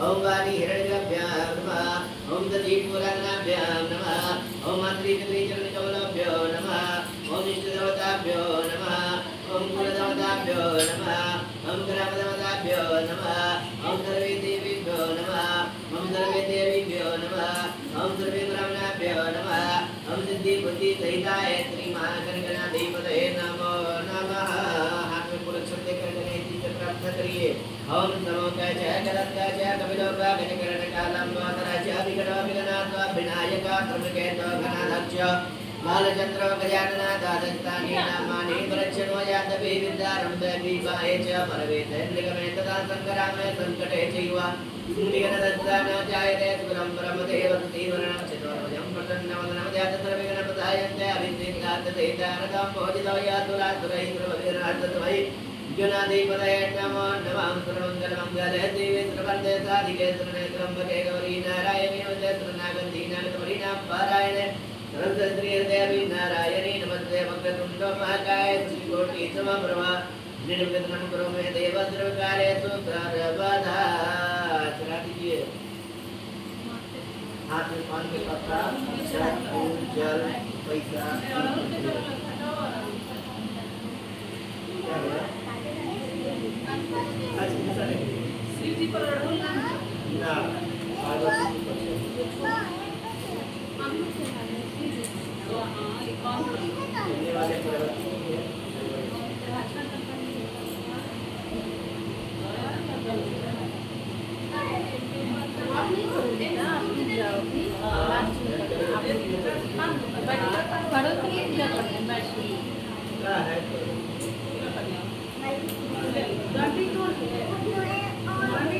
ओम वाणी हिरण्यभ्यां नमः ओम दधीपुराणाभ्यां नमः ओम मातृचरणकमलाभ्यो नमः ओम इष्टदेवताभ्यो नमः ओम कुलदेवताभ्यो नमः ओम ग्रामदेवताभ्यो नमः ओम सर्वे देवीभ्यो नमः ओम सर्वे देवीभ्यो नमः ओम सर्वे ब्राह्मणाभ्यो नमः ओम सिद्धि बुद्धि सहिताय श्री महागणगणाधिपतये नमो नमः। हाथ में पुरस्कृत करके चीज प्राप्त करिए। ओम नमो गज गलत गज कपिलो गजकरण कालम वातराज विघ्नो विघ्नात्वा विनायक त्रमकेतो घनाध्यक्ष बालचंद्र गजानना दादस्तानि नामानि प्रच्छनो यादवे विद्यारंभे विवाहे च परवेतेन्द्रिगमे तदा संकरामे संकटे चैव निगनदत्तान जायते सुरं परमदेव तीव्रणं चितोर्वजं प्रसन्नवदनं ध्यातत्र विघ्नपदायन्ते अभिषेकार्थे दानकं भोजितो यातुरातुरैः प्रभविराजतवै जुनाधिपतये नमो नमः। सर्वमङ्गलमङ्गले देवे सर्ववन्दे साधिके शरण्ये गौरी नारायणी वन्दे शरणागति नागपरिणां पारायणे सर्वश्रीहृदयाभि नारायणी नमस्ते वक्रतुण्डो महाकाय श्रीकोटि समप्रभा निर्विघ्नं कुरु मे देव सर्वकार्येषु सर्वदा। चला दीजिए हाथ में पान के पत्ता फूल जल पैसा शिवजी पर ना वाले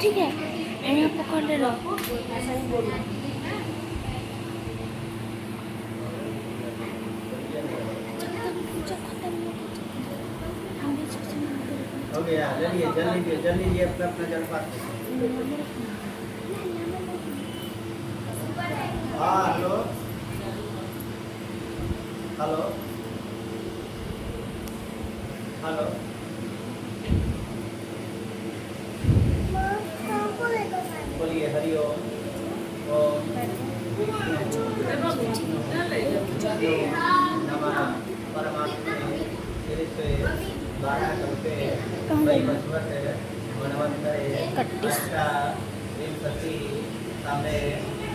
ठीक है यहाँ पकड़ ले लो। हो गया जल्दी जल्दी अपना अपना जलपात। हाँ हेलो हेलो हेलो बोलिए हरिओम ओम नमः परमात्मा से 12 कल्पे वैवस्वते वनवन्तरे अष्टा विंशति सामे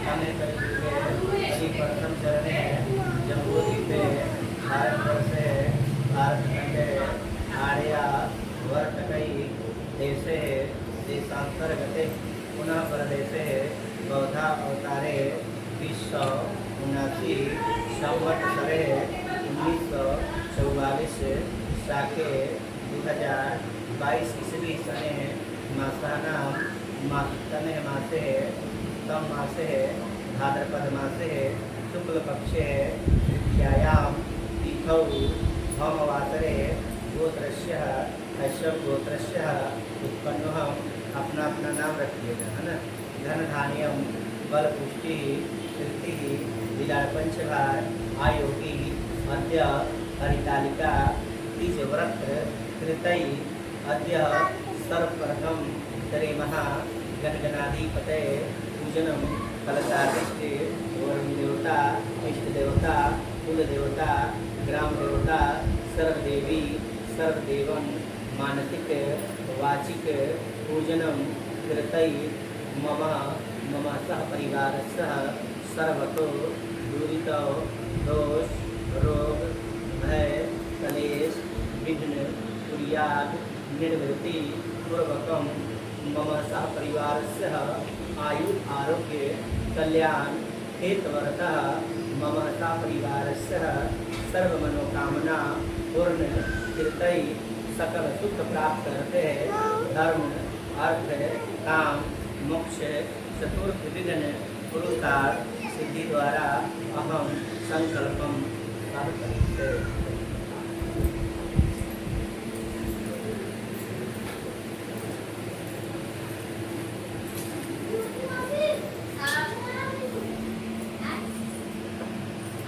सामे कलियुगे प्रथम चरणे जम्बूद्वीपे भारतवर्षे भारतखण्डे आर्या वर्तकै देशे देशान्तर्गते पुनः प्रदेशे बौद्धा अवतारे 2079 संवत्सरे 1944 शाके 2022 ईस्वी सने मासानां तमे मासे तम मासे भाद्रपद मासे शुक्लपक्षे तृतीयायां तिथौ भौमवासरे गोत्रस्य कश्यप गोत्रस्य उत्पन्नः अपना अपना नाम रखिएगा है ना। धन धान्यम बल पुष्टि कीर्ति विदार पंचभार आयोगी मध्य हरितालिका तीज व्रत कृतई अद्य सर्वप्रथम श्री महा गणगणाधिपतये पूजनम कलशाधिष्ठे वरुण देवता इष्ट देवता कुल देवता ग्राम देवता सर्वदेवी सर्वदेवं मानसिक वाचिक पूजनम कृतई मम मम सह परिवार सह सर्वतो दूरितो दोष रोग भय कलेश विघ्न कुर्याद निर्वृत्ति पूर्वकम मम सह परिवार सह आयु आरोग्य कल्याण हेतवरतः मम परिवारस्य सर्वमनोकामना पूर्ण कीर्तै सकल सुख प्राप्त करते धर्म अर्थ काम मोक्ष चतुर्थ विघ्न पुरुषार्थ सिद्धि द्वारा अहम संकल्पम करते।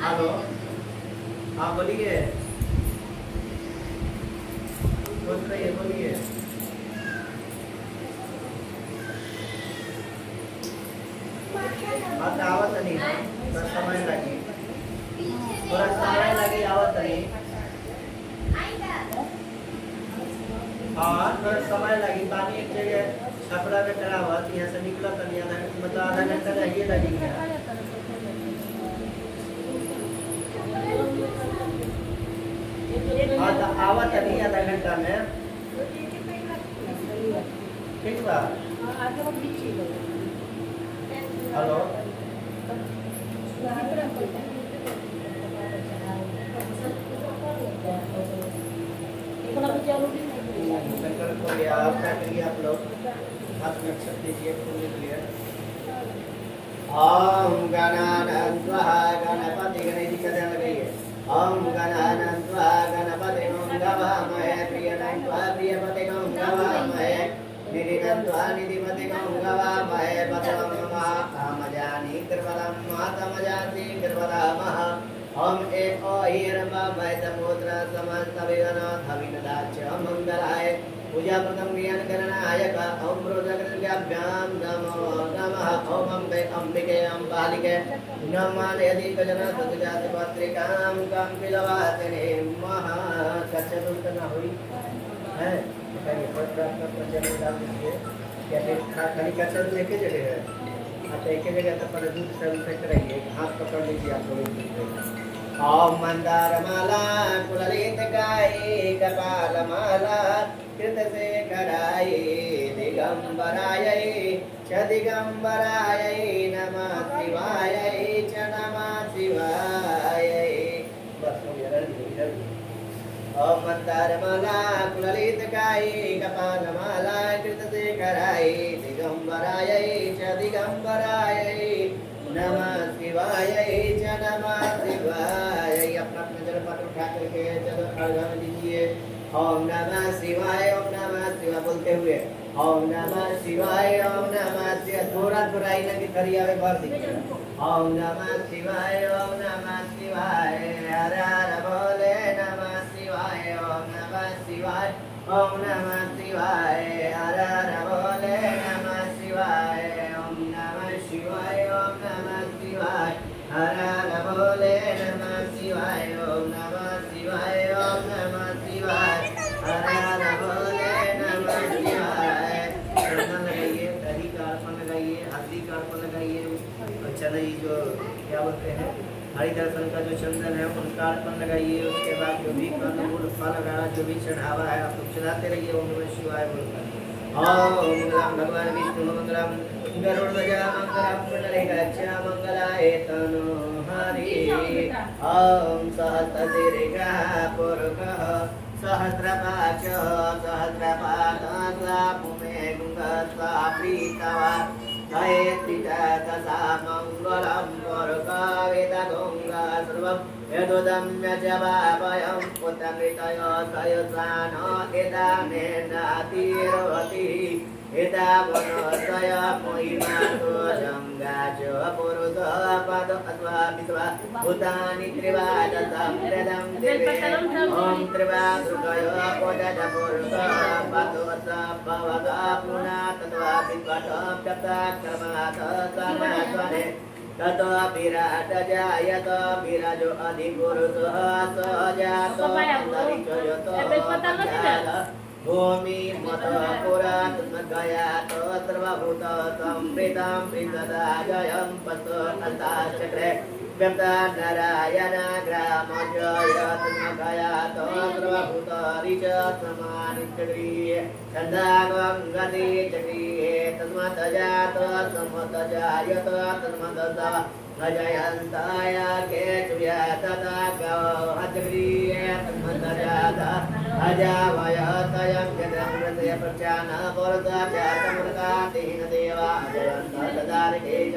हेलो, हाँ बोलिए, बोल रही है, बोलिए। आता आवत नहीं, थोड़ा समय लगी, थोड़ा समय लगी, आवत नहीं। हाँ, थोड़ा समय लगी, पानी एक जगह छपड़ा में करावत, यहाँ से निकला तो नहीं, मतलब आधा घंटा लगी लगेगा। आवत नहीं आधा घंटा में, ठीक बा। हेलो, संकल्प हो गया, आप क्या करिए, आप लोग हाथ में अक्षर दीजिए, फूल लीजिए। ओम गणानान्त्वा गणपति गणेश का ध्यान लगाइए। ओम गणानान्त्वा गणपति ओम गवामहे प्रियनान्त्वा प्रियपति ओम गवामहे निधिनान्त्वा निधिपति ओम गवामहे पदम नमः कामजानि कृपलम मातमजाति कृपलामः। ओम एक ओहिर्मय तमोत्र समस्त विघ्न धविनदाच मंगलाय पूजा प्रथम ज्ञान करणाय का ओम रोजगृभ्याम नमो नमः। ओम अंबिके अंबालिके नमः यदि कजना सतजाति पत्रिकां कं पिलवातने महा सचतुर्थ न हुई है कहीं पत्र प्रचलन डाल दीजिए। क्या खाली कचर लेके जगह है, आप एक ही जगह पर दूध से कराइए, हाथ पकड़ लीजिए आप लोग। ओम मंदारमाला कुललितकाये कपालमाला कृतशेखराय दिगंबराय च दिगंबराय नमः शिवाय च नमः शिवाय। बस हो गया। ओम मंदारमाला कुललितकाये कपालमाला कृतशेखराय दिगंबराय च दिगंबराय नमः शिवाय च नमः शिवाय। अपना अपना जल पात्र उठा करके जल अर्घ्य में दीजिए। ओम नमः शिवाय, ओम नमः शिवाय बोलते हुए ओम नमः शिवाय, ओम नमः शिवाय थोड़ा थोड़ा ही लगी करिया में भर दीजिए। ओम नमः शिवाय, ओम नमः शिवाय हर हर बोले नमः शिवाय। ओम नमः शिवाय, ओम नमः शिवाय हर हर बोले नमः शिवाय। ओम नमः शिवाय, ओम नमः शिवाय हर हर बोले नमः शिवाय। ओम नमः शिवाय, ओम नमः शिवाय हर हर बोले नमः शिवाय। चंदन लगाइए, दही का अर्पण लगाइए, हल्दी का अर्पण लगाइए, और चंदन जो क्या बोलते हैं हरि दर्शन का जो चंदन है उनका अर्पण लगाइए। उसके बाद जो भी फल फल वगैरह जो भी चढ़ावा है आप लोग चढ़ाते रहिए ओम नमः शिवाय बोलकर। ओम मंगलम भगवान विष्णु मंगलम गरुड़ध्वजा मंगलम पुंडरीकाक्ष मंगलाय तनो हरि। ओम सहस्रशीर्षः पुरुषः सहस्रपाच सहस्रपाद पुमे गुंगस्वा प्रीतवा जयत्रितसा मंगलम पुरुषवेदगुंगा सर्वं यदुदं यजवापयं पुत्रमृतयो सयुस्वान एदामेनातिरोति एतावनोदय महिमातो जंगाच पुरुष पद अथवा विश्वा भूतानि त्रिवादशं प्रदं दिवे। ओम त्रिवादुर्गय कोदद पुरुष पदो भवगा पुनः तत्वा विद्वतं तत्कर्मात् समात्वने ततो विराट जायत विराजो अधिपुरुषः स जातो अंतरिक्षयतो भूमि मत पुरात गयात सर्वभूत संप्रीतं प्रीतदा जयं पत अंताचक्रे व्यक्ता नारायण ग्रामजयत्मकयातो सर्वभूतानि च समानि चक्रिये छन्दागं गति चक्रिये तस्मत् जायत अजयन्ताय केचुया तथा गौ अचक्रिये तस्मत् जात अजावयतयं जगं हृदय प्रचान पुरतमृतातिहीन देवा अजयन्त तदारिकेश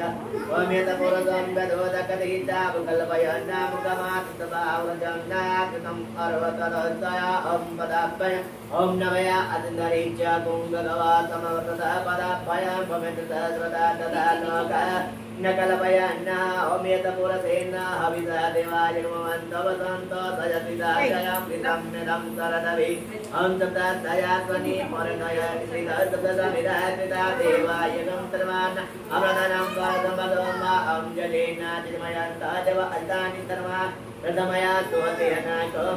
ओमेत पुरतं वेदोदकदीता मुकल्पयन्नामुकमात्तबावृजन्नाकृतम् अर्वतरतया पदाभ्यय ॐ नमया अतिन्दरीच कुङ्गलवा समवर्ततः पदाभ्ययं पवित्रतः तदा लोक न कल्पयन्न ओमेत पुरसेन हविषा देवाय नमवन्तवसन्त सयतिदाशयं विदं निदं सरदवि ॐ तत्तया स्वनि परनय श्रीदत्तसमिदात्रिता देवाय नं सर्वान् अवदनं स्वरसम्पदं ॐ जलेन चिन्मयन्ताजव अन्तानि सर्वान् प्रथमया स्वतेन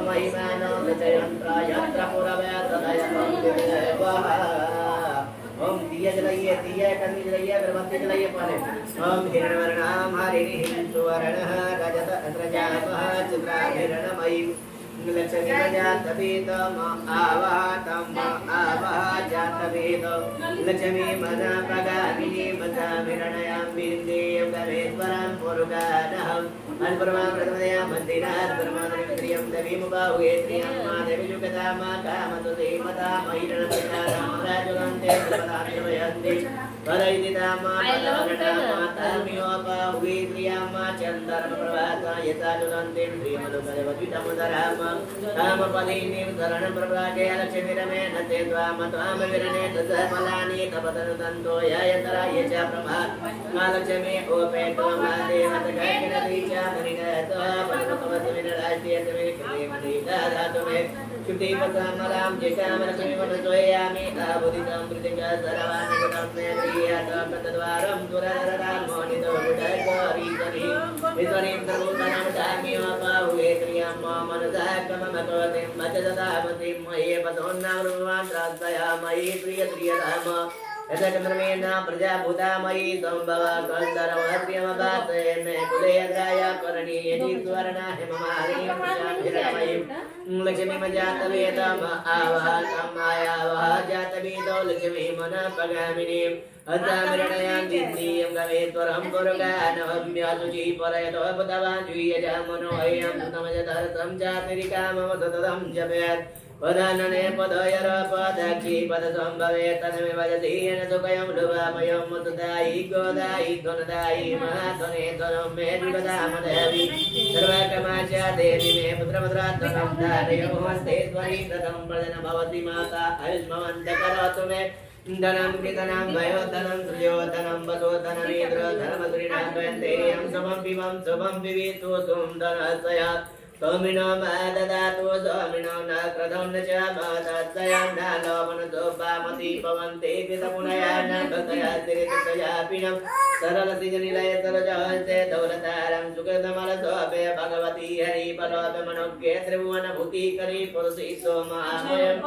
महिमानो विजयन्त्र यत्र पुरवय सदयं देवः ओम दिया जलाइए दिया करनी जलाइए अगरबत्ती जलाइए पहले ओम हिरण्यवर्णम हरिः सुवर्णः रजत रजामः चित्राभिरणमयी लक्ष्मी जातवेदम आवाह जातवेद लक्ष्मी मना प्रगामिनी मताभिरणयां बिन्देयं गवेश्वरं पुरुगानहम् अन्परमां प्रथमदया मन्दिरात् परमानन्द्रियं देवीमुपाहुये त्रियं मादेवी युगदामा कामतुते मता महिरणपितानां राजुगन्ते प्रदानयन्ति परैदितामा तामियोपाहुये त्रियं चन्दर्मप्रभाता यथा जुगन्ते श्रीमदुकरवद्वितमुदराम कामपदीनिं शरणं प्रभागे लक्ष्मीरमे नते त्वामत्वामविरणे तत्फलानि तपतनुतन्तो ययतरा ये च प्रभा लक्ष्मी ओपे त्वमादेवतकैकनदी च मरिगतो पदपवसमिनराज्यतमे कृतिमधिदातुमे कृतिपसमलां जेकामलक्ष्मीवनतोयामि आबुदितं कृतिका सरवाणि गुणं क्रियातं तद्वारं दुरदरामोनितो गुडगोरीतरि वितरिं सर्वोत्तमं धाम्योपाहुये क्रियां मनसा कममकोतिं भजददामतिं मये पदोन्नामृवान् प्रार्थयामयि प्रियप्रियधाम यथकर्मेण प्रजाभूतामयी सम्भवा कन्दरवत्र्यमपाते मे कुले अग्राय करणीयति सुवर्णा हिममारीं लक्ष्मीमजातवेदम आवाहकमायावह जातवेदो लक्ष्मीमनपगामिनीम् अतामिरणयां दिन्नीयं गवेत्वरं पुरुगानवम्यासुचि परयतो पुतवाजुयजामनोहयं तमजतरतं जातिरिकामम सततं जपेत् पदानने पदयर पदाक्षि पदसम्भवे तन्मे वजति येन सुखयं लुभामयं मुतदायि गोदायि धनदायि महाधने धनं मे जुगदामदेवी सर्वकमाच देवी मे पुत्रपुत्रात्मकं धारयो हस्तेश्वरी ततं प्रदन भवति माता आयुष्मवन्त करोतु मे धनं कृतनं वयोधनं सुयोधनं वसोधनमिन्द्र धर्मश्रीणां द्वयन्तेयं समं विमं शुभं विवितु सुन्दरस्यात् स्वामिनो मा ददातु स्वामिनो न क्रदं न च मादत्तयां न लोभनसोपामति पवन्ते कृतपुनया न भक्तया सिरितयापिनं सरलसिजनिलय सरजहन्ते दौलतारं सुकृतमलसोऽपे भगवती हरिपलोपमनोज्ञे त्रिभुवनभूतिकरी पुरुषी सोमामयं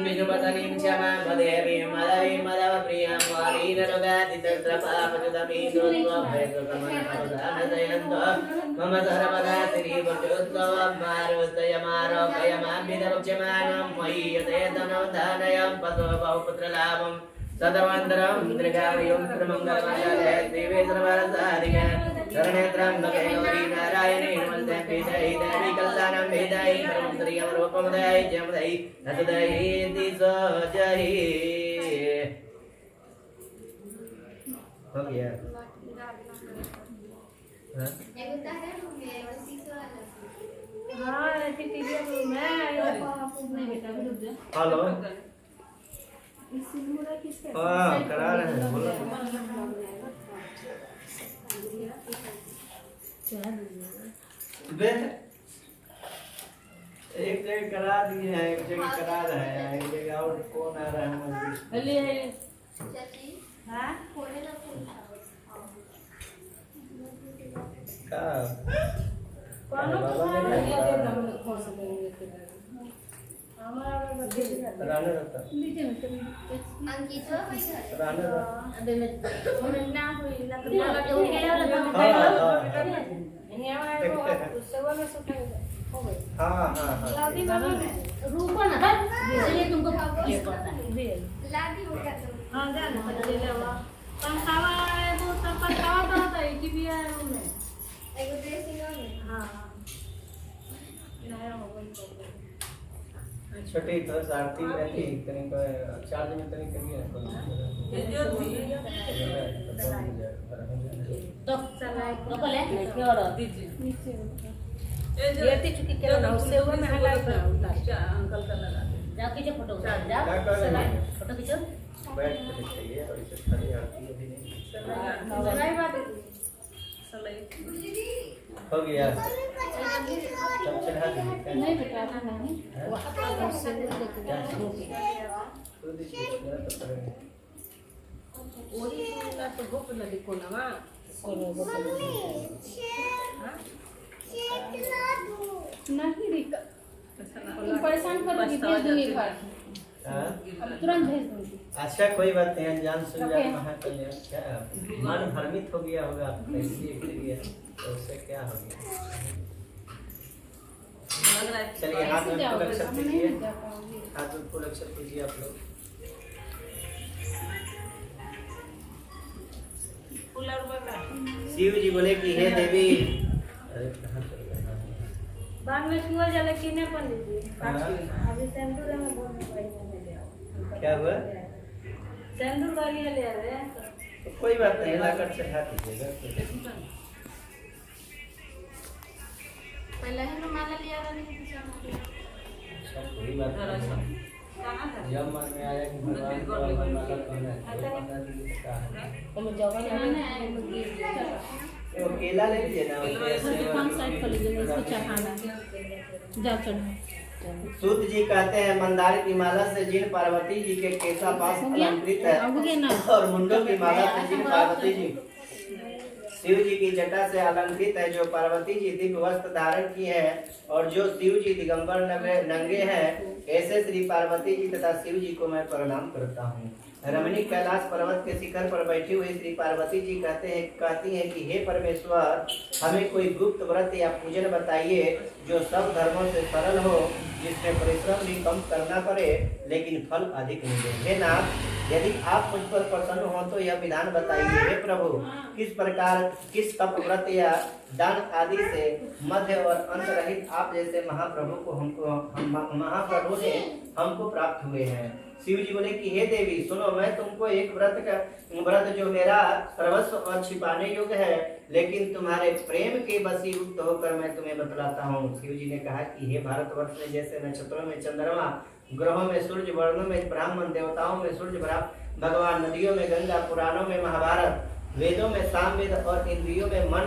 विष्णुपतनीं च मामदेवीं मदवीं मदवप्रियं वारीरनुगादितत्रपापचुतमी सुत्वभयसुकमनपदानदयन्तो मम सर्वदा श्रीवचोत्सव मारुस्तयमारोपयमाभिदमुच्यमानं मयि यते धनं दानयं पशो बहुपुत्रलाभं सतमन्तरं दृगावयं सर्वमङ्गलमङ्गले श्रीवेश्वरवरसादिके शरणेत्रं गौरी नारायणे नमस्ते पीठै देवी कल्याणं भेदायि परमं श्रियं रूपमदायि जमदायि नतदायि दिशो जहि हो गया हाँ ऐसी टीवी में नहीं बेटा भी रुक जा हेलो इसी मुरा किसके हाँ करा रहे हैं बोलो एक जगह करा दिए हैं एक जगह करा रहे हैं एक जगह और कौन आ रहा है अली हाँ का कौन राने रहता राने रहता सेवा में सफाई हो गई। हाँ हाँ हाँ लादी मामा ने रूपा ना था इसलिए तुमको ये करता है दे लादी हो गया तो हां जाने पर ले लेवा पंखावा है वो सब पंखावा तो होता है कि भी है रूम में एगो ड्रेसिंग में हां नया हो गई तो छोटी तो आरती में थी कहीं को चार्ज में तनी करिए तो चला तो पहले क्या और दीजिए नीचे ये चुकी के ना उससे वो में हला उतार अंकल का लगा दे। जाओ खींचो फोटो जाओ फोटो खींचो बैठ के चाहिए और इसे खाली आरती अभी नहीं सलाई बात हो गया सब चढ़ा दीजिए नहीं बेटा नहीं वो उससे तो दीजिए मेरा तो करेंगे ओरी ना तो गोप ना देखो ना मां नहीं रिका तुम परेशान करोगी भेज दूंगी एक बार हाँ अब तुरंत भेज दूंगी अच्छा कोई बात नहीं अनजान सुनजान महाकल्याण क्या मन भ्रमित हो गया होगा आपका इसलिए गिर गया तो उससे क्या हो गया चलिए हाथ में फूल अक्षर कीजिए हाथ में फूल अक्षर कीजिए आप लोग शिव जी बोले कि हे देवी अरे कहाँ चल गया बाद में छुआ जाला किने पर लीजिए हाँ। अभी सेंटर में बहुत में ले आओ क्या हुआ सेंटर वाली ले आ रहे हैं तो कोई बात नहीं लाकर चढ़ा दीजिएगा पहले ही तो माला लिया था अच्छा कोई बात नहीं जब मन में आया कि भगवान को माला कहना है हम जवान है वो केला ले लीजिए ना दुकान साइड कर लीजिए इसको चढ़ाना जाओ चढ़ो सूत जी कहते हैं मंदार की माला से जिन पार्वती जी के केसा पास अलंकृत है और मुंडों की माला से जिन पार्वती जी शिव जी की जटा से अलंकृत है जो पार्वती जी दिव्य वस्त्र धारण किए हैं और जो शिव जी दिगंबर नंगे हैं ऐसे श्री पार्वती जी तथा शिव जी को मैं प्रणाम करता हूँ। रमणीक कैलाश पर्वत के शिखर पर बैठी हुई श्री पार्वती जी कहती हैं कि हे परमेश्वर हमें कोई गुप्त व्रत या पूजन बताइए जो सब धर्मों से सरल हो जिसमें परिश्रम भी कम करना पड़े लेकिन फल अधिक मिले। हे नाथ यदि आप मुझ पर प्रसन्न हो तो यह विधान बताइए। हे प्रभु किस प्रकार किस तप व्रत या दान आदि से मध्य और अंत रहित आप जैसे महाप्रभु को महाप्रभु ने हमको प्राप्त हुए हैं। शिव जी बोले कि हे देवी सुनो मैं तुमको एक व्रत जो मेरा सर्वस्व और छिपाने योग्य है लेकिन तुम्हारे प्रेम के वशीभूत होकर मैं तुम्हें बतलाता हूँ। शिव जी ने कहा कि हे भारतवर्ष में जैसे नक्षत्रों में चंद्रमा ग्रहों में सूर्य वर्णों में ब्राह्मण देवताओं में सूर्य भगवान नदियों में गंगा पुराणों में महाभारत वेदों में सामवेद और इंद्रियों में मन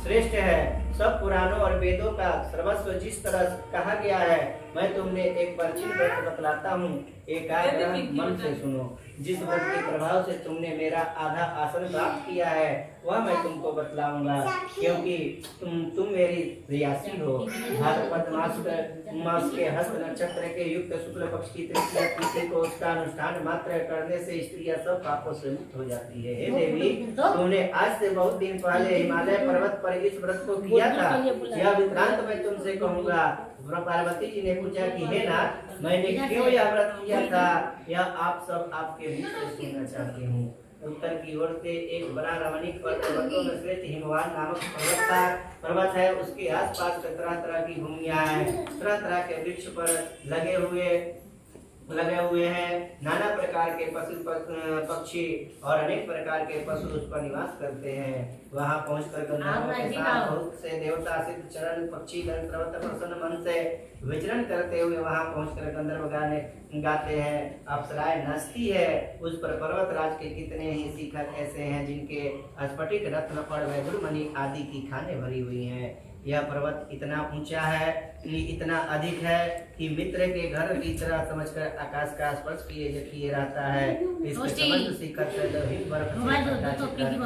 श्रेष्ठ है। सब पुराणों और वेदों का सर्वस्व जिस तरह कहा गया है मैं तुमने एक परिचित व्रत बतलाता हूँ एकाग्र मन से सुनो। जिस व्रत के प्रभाव से तुमने मेरा आधा आसन प्राप्त किया है वह मैं तुमको बतलाऊंगा क्योंकि तुम मेरी रियासी हो। भाद्रपद मास के हस्त नक्षत्र के युक्त शुक्ल पक्ष की तृतीया तिथि को उसका अनुष्ठान मात्र करने से स्त्रियां सब पापों से मुक्त हो जाती है। हे देवी तुमने आज से बहुत दिन पहले हिमालय पर्वत पर इस व्रत को किया था यह विक्रांत मैं तुमसे कहूँगा। पार्वती जी ने पूछा कि हे नाथ मैंने क्यों यह व्रत किया था यह आप सब आपके मुख से सुनना चाहती हूँ। उत्तर की ओर से एक बड़ा रमणीक पर्वतों में श्रेष्ठ हिमवान नामक पर्वत है। उसके आसपास तरह तरह की भूमियां हैं तरह तरह के वृक्ष पर लगे हुए हैं। नाना प्रकार के पशु पक्षी और अनेक प्रकार के पशु उस पर निवास करते हैं। वहां पहुंचकर गंधर्वों के साथ बहुत से देवता सिद्ध चरण पक्षी गण सर्वत्र प्रसन्न मन से विचरण करते हुए वहां पहुंचकर गंधर्व गाने गाते हैं। अप्सराएं नाचती है। उस पर पर्वत राज के कितने ही शिखर ऐसे हैं जिनके स्फटिक रत्न और वैदुर्मणि आदि की खाने भरी हुई हैं। यह पर्वत इतना ऊंचा है इतना अधिक है कि मित्र के घर की तरह समझकर आकाश का स्पर्श किए रहता है। इसके समस्त शिखर से लोहित बर्फ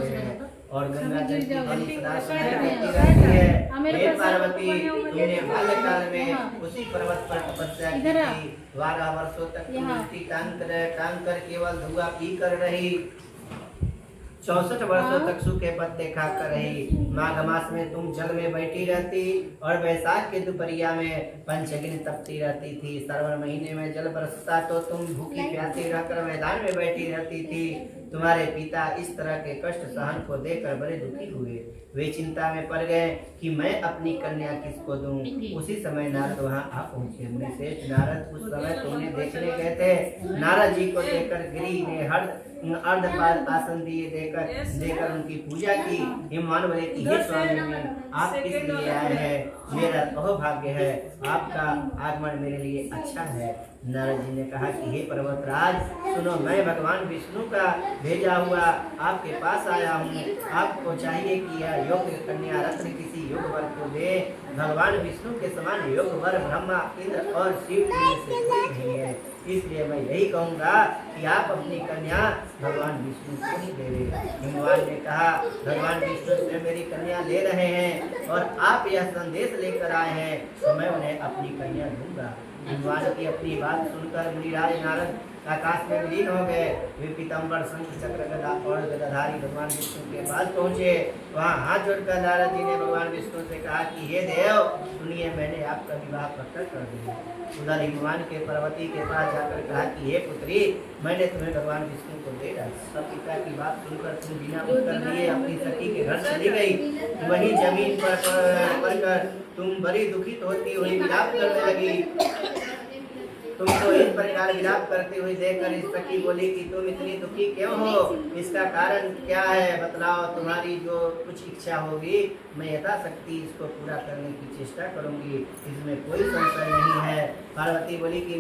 से और गंगा जल की बड़ी सदा बहती रहती है। हे पार्वती तुमने बाल्यकाल में उसी पर्वत पर तपस्या की थी। 12 वर्षों तक मूर्ति टांग कर केवल धुआं पी कर रही 64 वर्षों तक सूखे पत्ते खाकर रही। माघ मास में तुम जल में बैठी रहती और वैशाख के दोपहरिया में पंचगिनी तपती रहती थी। श्रावण महीने में जल बरसता तो तुम भूखी प्यासी रहकर मैदान में बैठी रहती थी। तुम्हारे पिता इस तरह के कष्ट सहन को देखकर बड़े दुखी हुए। वे चिंता में पड़ गए कि मैं अपनी कन्या किसको दूं। उसी समय नारद वहां आ पहुंचे। मुनिश्रेष्ठ नारद उस समय तुम्हें देखने गए थे। नारद जी को देखकर गिरी ने अर्धपाद आसन दिए देकर उनकी पूजा की। हिमवान बोले कि हे स्वामी, आप किस लिए आए हैं? मेरा अहोभाग्य है, आपका आगमन मेरे लिए अच्छा है। नारद जी ने कहा कि हे पर्वतराज, सुनो, मैं भगवान विष्णु का भेजा हुआ आपके पास आया हूँ। आपको चाहिए कि यह योग्य कन्या रत्न किसी योग वर को दे। भगवान विष्णु के समान योग वर ब्रह्मा, इंद्र और शिव से कोई नहीं है। इसलिए मैं यही कहूँगा कि आप अपनी कन्या भगवान विष्णु को ही दे दें। हिमवान ने कहा, भगवान विष्णु से मेरी कन्या ले रहे हैं और आप यह संदेश लेकर आए हैं तो मैं उन्हें अपनी कन्या दूंगा। हिमवान की अपनी बात सुनकर मुनिराज नारद आकाश में विलीन हो गए। वे पीताम्बर, शंख, चक्र, गदा और गदाधारी भगवान विष्णु के पास पहुँचे। वहाँ हाथ जोड़कर नारद जी ने भगवान विष्णु से कहा कि हे देव, सुनिए, मैंने आपका विवाह पक्का कर दिया। उधर हिमवान के पार्वती के पास जाकर कहा कि हे पुत्री, मैंने तुम्हें भगवान विष्णु को दे डाला। सब पिता की बात सुनकर तुम बिना उत्तर दिए अपनी सखी के घर चली गई। वही जमीन पर पड़कर तुम बड़ी दुखित होती हुई विलाप करने लगी। तुमको इस प्रकार विलाप करते हुए देखकर इस सखी बोली कि तुम इतनी दुखी क्यों हो? इसका कारण क्या है? बतलाओ। तुम्हारी जो कुछ इच्छा होगी मैं यथाशक्ति इसको पूरा करने की चेष्टा करूंगी, इसमें कोई संशय नहीं है। पार्वती बोली कि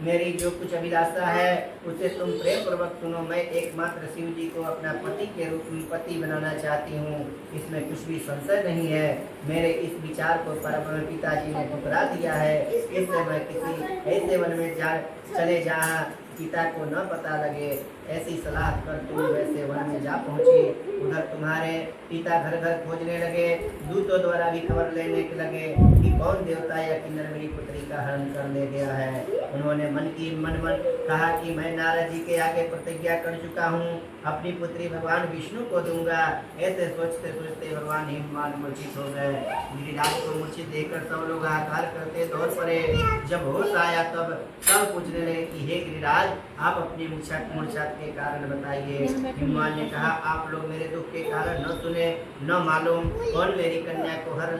मेरी जो कुछ अभिलाषा है उसे तुम प्रेम पूर्वक सुनो। मैं एकमात्र शिव जी को अपना पति के रूप में पति बनाना चाहती हूँ, इसमें कुछ भी संशय नहीं है। मेरे इस विचार को पिताजी ने ठुकरा दिया है। इससे मैं किसी ऐसे वन में चले जहाँ पिता को न पता लगे। ऐसी सलाह कर तुम वैसे वन में जा पहुँची। उधर तुम्हारे पिता घर घर खोजने लगे। दूतों द्वारा भी खबर लेने लगे कि कौन देवता या किन्नर मेरी पुत्री का हरण कर ले गया है। उन्होंने मन कहा कि मैं नारद जी के आगे प्रतिज्ञा कर चुका हूँ, अपनी पुत्री भगवान विष्णु को दूंगा। ऐसे सोचते सोचते भगवान हिमवान मूर्छित हो गए। गिरिराज को मूर्छित देखकर सब लोग हाहाकार करते दौड़ पड़े। जब होश आया तब सब पूछने लगे कि हे गिरिराज, आप अपनी मूर्छा के कारण बताइए। हिमवान ने कहा, आप लोग मेरे दुख के कारण न सुने न मालूम कौन मेरी कन्या को हरण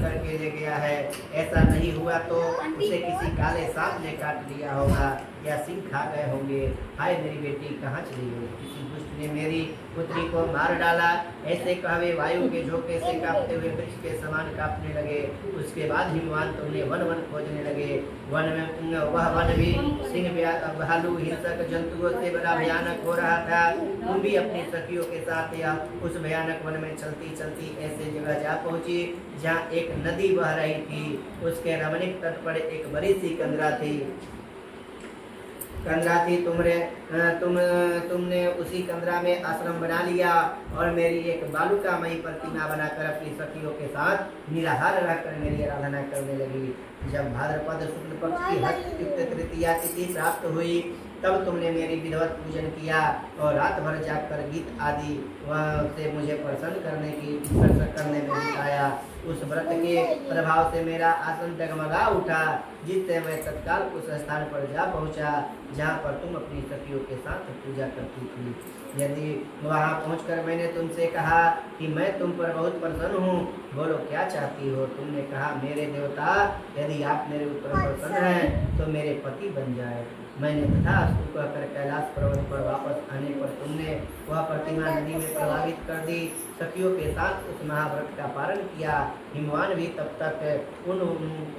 करके ले गया है। ऐसा नहीं हुआ तो उसे किसी काले सांप ने काट लिया होगा या सिंह खा गए होंगे। हाय मेरी बेटी कहाँ चली गई? किसी दुष्ट ने मेरी पुत्री को मार डाला। ऐसे कहवे वायु के झोंके से कांपते हुए वृक्ष के समान कांपने लगे। उसके बाद हिमवान तुमने वन वन खोजने लगे। वन में वह वन भी सिंह, भालू, हिंसक जंतुओं से बड़ा भयानक हो रहा था। तुम भी अपनी सखियों के साथ या उस भयानक वन में चलती चलती ऐसे जगह जा पहुंची जहाँ एक नदी बह रही थी। उसके रमणीक तट पर एक बड़ी सी कंदरा थी। तुमने उसी कंदरा में आश्रम बना लिया और मेरी एक बालुकामयी प्रतिमा बनाकर अपनी सखियों के साथ निराहार रहकर मेरी आराधना करने लगी। जब भाद्रपद शुक्ल पक्ष की हस्त तृतीया तिथि प्राप्त हुई तब तुमने मेरी विधिवत पूजन किया और रात भर जाकर गीत आदि से मुझे प्रसन्न करने में बिताया। उस व्रत के प्रभाव से मेरा आसन डगमगा उठा, जिससे मैं तत्काल उस स्थान पर जा पहुंचा जहां पर तुम अपनी सखियों के साथ पूजा करती थी। यदि वहां पहुंचकर मैंने तुमसे कहा कि मैं तुम पर बहुत प्रसन्न हूँ, बोलो क्या चाहती हो? तुमने कहा, मेरे देवता, यदि आप मेरे ऊपर प्रसन्न हैं तो मेरे पति बन जाए। मैंने तथास्तु कहकर कैलाश पर्वत पर वापस आने पर तुमने वह प्रतिमा नदी में प्रभावित कर दी। सखियों के साथ उस महाव्रत का पारण किया। हिमवान भी तब तक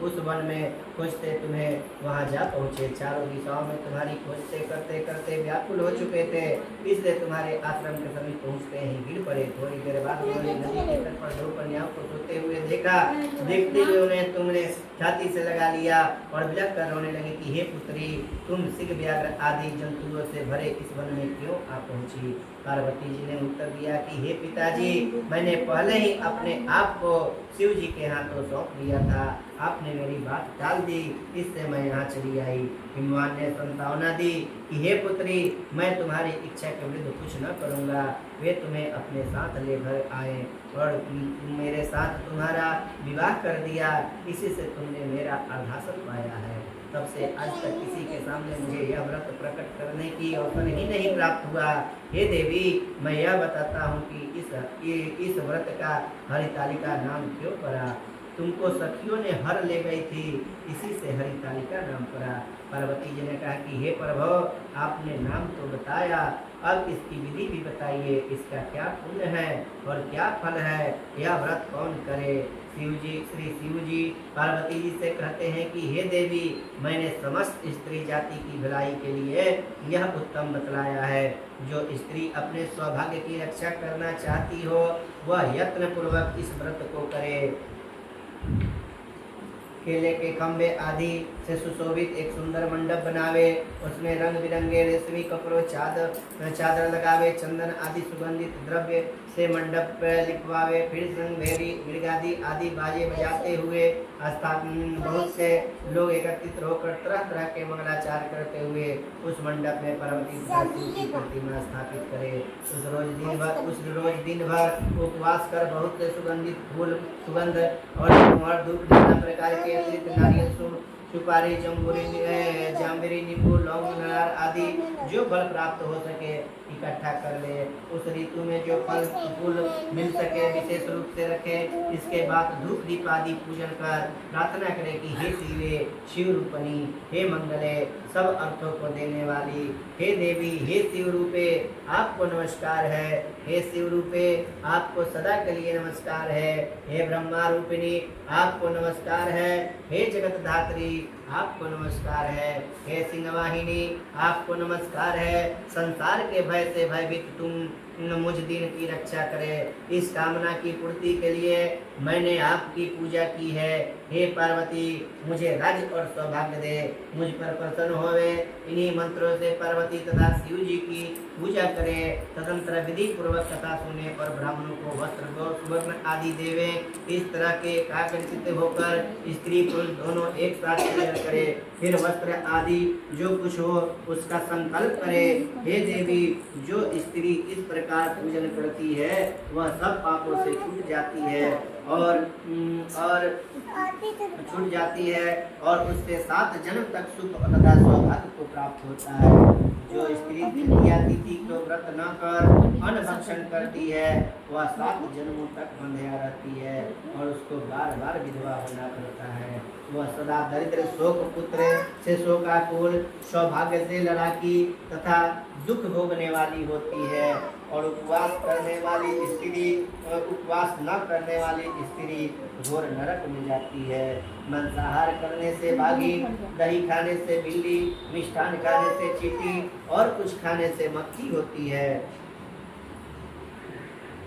उस वन में खोजते तुम्हें वहां जा पहुँचे। चारों दिशाओं में तुम्हारी खोजते करते करते व्याकुल हो चुके थे, इसलिए तुम्हारे आश्रम के समीप पहुँचते ही गिर पड़े। थोड़ी देर बाद उन्होंने नदी के तट पर दो कन्याओं को सोते हुए देखा। देखते हुए उन्हें तुमने छाती से लगा लिया और बिलख कर रोने लगी कि हे पुत्री, तुम सिंह, व्याघ्र आदि जंतुओं से भरे इस वन में क्यों आ पहुँची? पार्वती जी ने उत्तर दिया कि हे पिताजी, मैंने पहले ही अपने आप को शिव जी के हाथों सौंप दिया था, आपने मेरी बात टाल दी, इससे मैं यहाँ चली आई। हिमवान ने संतावना दी कि हे पुत्री, मैं तुम्हारी इच्छा के विरुद्ध कुछ न करूँगा। वे तुम्हें अपने साथ लेकर आए और मेरे साथ तुम्हारा विवाह कर दिया, इसी से तुमने मेरा अर्धासन पाया है। तब से आज तक किसी के सामने मुझे यह व्रत प्रकट करने की अवसर ही नहीं प्राप्त हुआ। हे देवी, मैं यह बताता हूँ कि इस व्रत का हरितालिका नाम क्यों पड़ा। तुमको सखियों ने हर ले गई थी, इसी से हरितालिका नाम पड़ा। पार्वती जी ने कहा कि हे प्रभु, आपने नाम तो बताया, अब इसकी विधि भी बताइए, इसका क्या पुण्य है और क्या फल है, यह व्रत कौन करे। श्री शिव जी पार्वती जी से कहते हैं कि हे देवी, मैंने समस्त स्त्री जाति की भलाई के लिए यह उत्तम बतलाया है। जो स्त्री अपने सौभाग्य की रक्षा करना चाहती हो, वह यत्न पूर्वक इस व्रत को करे। केले के खंबे आदि से सुशोभित एक सुंदर मंडप बनावे, उसमें रंग बिरंगे रेशमी कपड़ों चादर लगावे, चंदन आदि सुगंधित द्रव्य से मंडप लिपवावे, फिर संग भेरी मृगादि आदि बाजे बजाते हुए बहुत से लोग एकत्रित होकर तरह तरह के मंगलाचार करते हुए उस मंडप में पार्वती की प्रतिमा स्थापित करे। उस रोज दिन भर उपवास कर बहुत से सुगंध और धूप नाना प्रकार के अतिरिक्त नारियल सुपारी जाम्बरी नींबू लौंग नार आदि जो फल प्राप्त हो सके इकट्ठा कर ले। उस ऋतु में जो फल फूल मिल सके विशेष रूप से रखे। इसके बाद धूप दीप आदि पूजन कर प्रार्थना करे कि हे शिवे, शिव रूपणी, हे मंगले, सब अर्थों को देने वाली, हे देवी, हे शिव रूपे, आपको नमस्कार है। हे शिव रूपे, आपको सदा के लिए नमस्कार है। हे ब्रह्मा रूपिणी, आपको नमस्कार है। हे जगत धात्री, आपको नमस्कार है। हे सिंहवाहिनी, आपको नमस्कार है। संसार के भय से भयभीत तुम मुझ दिन की रक्षा करे। इस कामना की पूर्ति के लिए मैंने आपकी पूजा की है। हे पार्वती, मुझे राज्य और सौभाग्य दे, मुझ पर प्रसन्न होवे। इन्हीं मंत्रों से पार्वती तथा शिव जी की पूजा करे। तदंतर विधि पूर्वक कथा सुने और ब्राह्मणों को वस्त्र सुवर्ण आदि देवे। इस तरह के एकाग्रचित्त होकर स्त्री पुरुष दोनों एक साथ पूजन करे। फिर वस्त्र आदि जो कुछ हो उसका संकल्प करे। हे देवी, जो स्त्री इस प्रकार पूजन करती है वह सब पापों से छूट जाती है और छूट जाती है और उससे 7 जन्म तक सुख तथा सौभाग्य को प्राप्त होता है। जो स्त्री तृतीया तिथि को व्रत न कर अन्न भक्षण करती है वह 7 जन्मों तक बंध्या रहती है और उसको बार बार विधवा होना पड़ता है। वह सदा दरिद्र शोक पुत्र से शोकाकुल, सौभाग्य से लड़ाकी तथा दुख भोगने वाली होती है। और उपवास न करने वाली स्त्री घोर नरक में जाती है। मांसाहार करने से बाघी, दही खाने से बिल्ली, मिष्ठान खाने से चींटी और कुछ खाने से मक्खी होती है।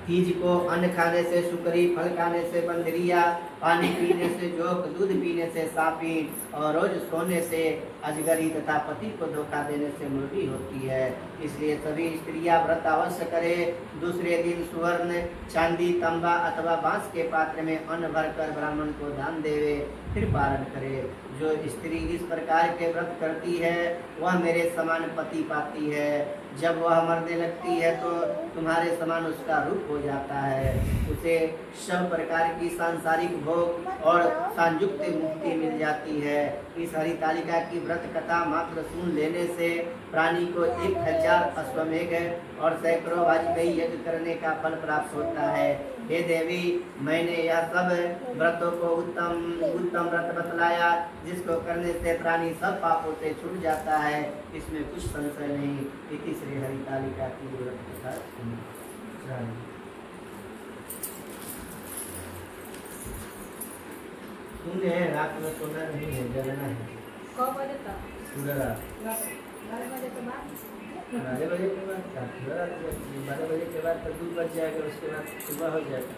तीज को अन्न खाने से सुकरी, फल खाने से बंदरिया, पानी पीने से जोक, दूध पीने से सांपी और रोज सोने से अजगरी तथा पति को धोखा देने से मुर्गी होती है। इसलिए सभी स्त्रियां व्रत अवश्य करे। दूसरे दिन सुवर्ण, चांदी, तांबा अथवा बांस के पात्र में अन्न भरकर ब्राह्मण को दान देवे, फिर पारण करे। जो स्त्री इस प्रकार के व्रत करती है वह मेरे समान पति पाती है। जब वह मरने लगती है तो तुम्हारे समान उसका रूप हो जाता है। उसे सब प्रकार की सांसारिक भोग और संयुक्त मुक्ति मिल जाती है। इस हरितालिका की व्रत कथा मात्र सुन लेने से प्राणी को 1000 अश्वमेघ और सैकड़ों वाजपेयी यज्ञ करने का फल प्राप्त होता है। हे देवी, मैंने यह सब व्रतों को उत्तम व्रत बतलाया जिसको करने से प्राणी सब पापों से छूट जाता है, इसमें कुछ संशय नहीं। इति श्री हरितालिका की व्रत कथा तुमने रात में सोना नहीं है, जगना है। कब बजे तक? पूरा रात 12 बजे के बाद 12 बजे के बाद 12 बजे के बाद तो 2 बज जाएगा, उसके बाद सुबह हो जाएगा।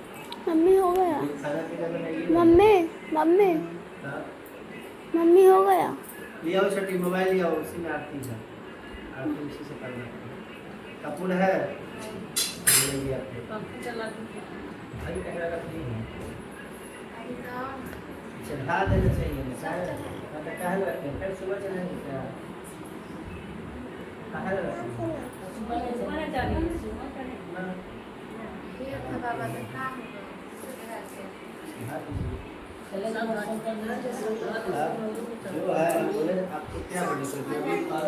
मम्मी हो गया। खाना पीना बनाइए। मम्मी हो गया। ले आओ छोटी मोबाइल ले आओ, उसी में आरती है, आरती उसी से करना है। कपूर है। बोलेगी आपको पंखा चला दीजिए। अभी कैमरा का फ्री है एकदम चढ़ा देना चाहिए ना शायद मतलब कहाँ रखें फिर सुबह चलेंगे क्या कहाँ रखें सुबह चलिए, सुबह चलिए। ये था बाबा का काम होगा चले जाओ, दर्शन करने। जो है बोले आपको क्या बोले तो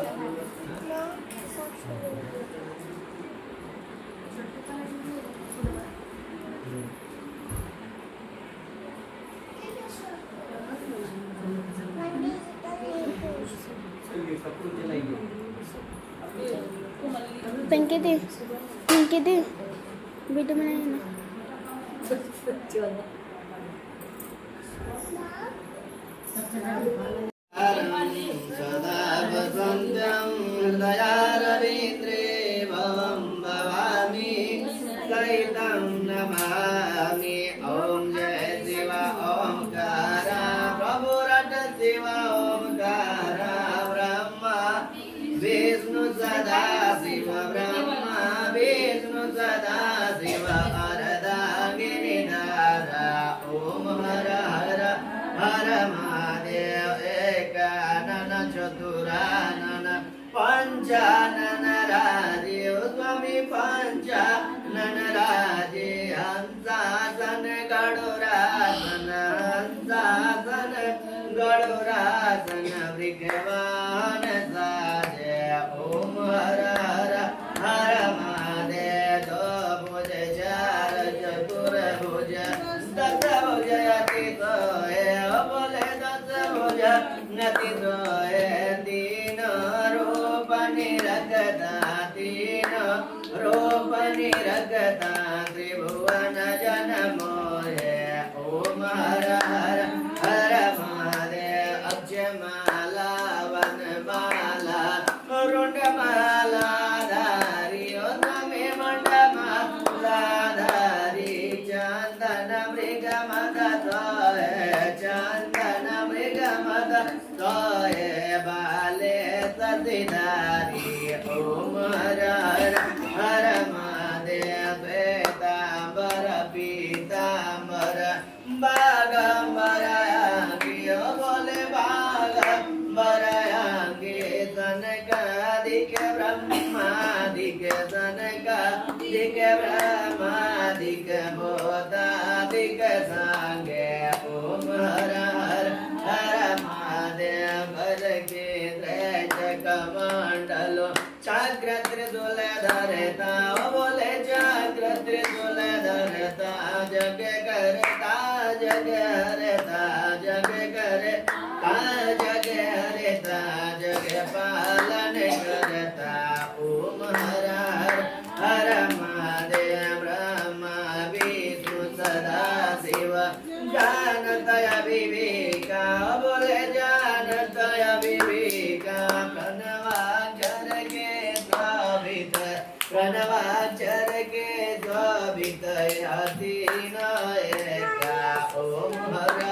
जो भी कपूर जलाइए पिंकी दी वीडियो बनाइए ना सदा वसन्तं हृदयारविन्द्रे भवं भवामि सहितं नमामि ॐ जय शिव ओंकार प्रभुरट शिव ओंकार ब्रह्मा विष्णु सदा शिव ब्रह्मा विष्णु सदा शिव अर्धांगिनीनाथ ॐ हर हर हर महादेव एकानन चतुरानन पंचानन राजीव स्वामी पंचानन राजे हंसासन गरुरासन हंसासन गरुरासन भृगवान साजे ओम हर हर हर महादेव दो भुज चार चतुर्भुज दस भुज अति सोए बोले दस भुज नति सोए तीन रूप निरगता तीन रूप निरगता त्रिभुवन जन मोहे ओम हर हर हर महादेव अक्षमाला वनमाला रुंडमाला धारी ओ नमे मंडमाला धारी चंदन मृगमद तोहे चंदन मृगमद तोहे बाले सतीधारी ओम हर हर हर महादेव श्वेतांबर पीतांबर बागंबर अंगी ओ बोले बागंबर अंगी सनकादिक ब्रह्मादिक सनकादिक ब्रह्मादिक बोधादिक सांगे ओम हर हर हर महादेव भज केन्द्र कमंडलो चाक्र त्रिशूल धरता ओ बोले चाक्र त्रिशूल धरता जग करता जग हरता जग करता जग हरता जग पालन करता ओम हर हर हर महादेव ब्रह्मा विष्णु सदा शिव जानतय विवेका बोले जानतय विवेका प्रणवाक्षर के स्वाभित प्रणवाक्षर के स्वाभित अधीन एका ओम हर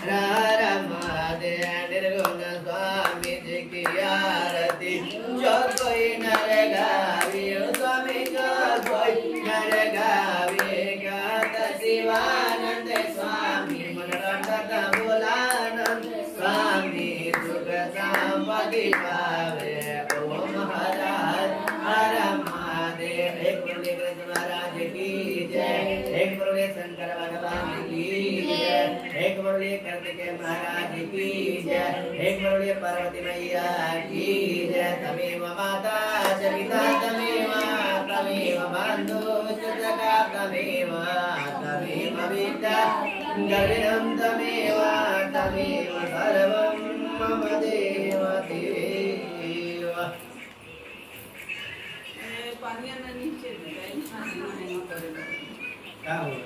हर महादेव निर्गुण स्वामी जी की आरती जो कोई नर गावे स्वामी जो कोई नर गावे गात शिवानंद स्वामी मनोरंजन भोलानंद स्वामी सुख संपत्ति पावे ओम हर हर हर महादेव एक बोले कृष्ण महाराज की जय एक बोले शंकर भगवान की जय एक बोले कार्तिक महाराज की जय एक बोले पार्वती मैया की जय तमेव माता च पिता तमेव बंधु च सखा तमेव विद्या गर्विणं तमेव सर्वं मम देव देव पानी आना नीचे क्या हुआ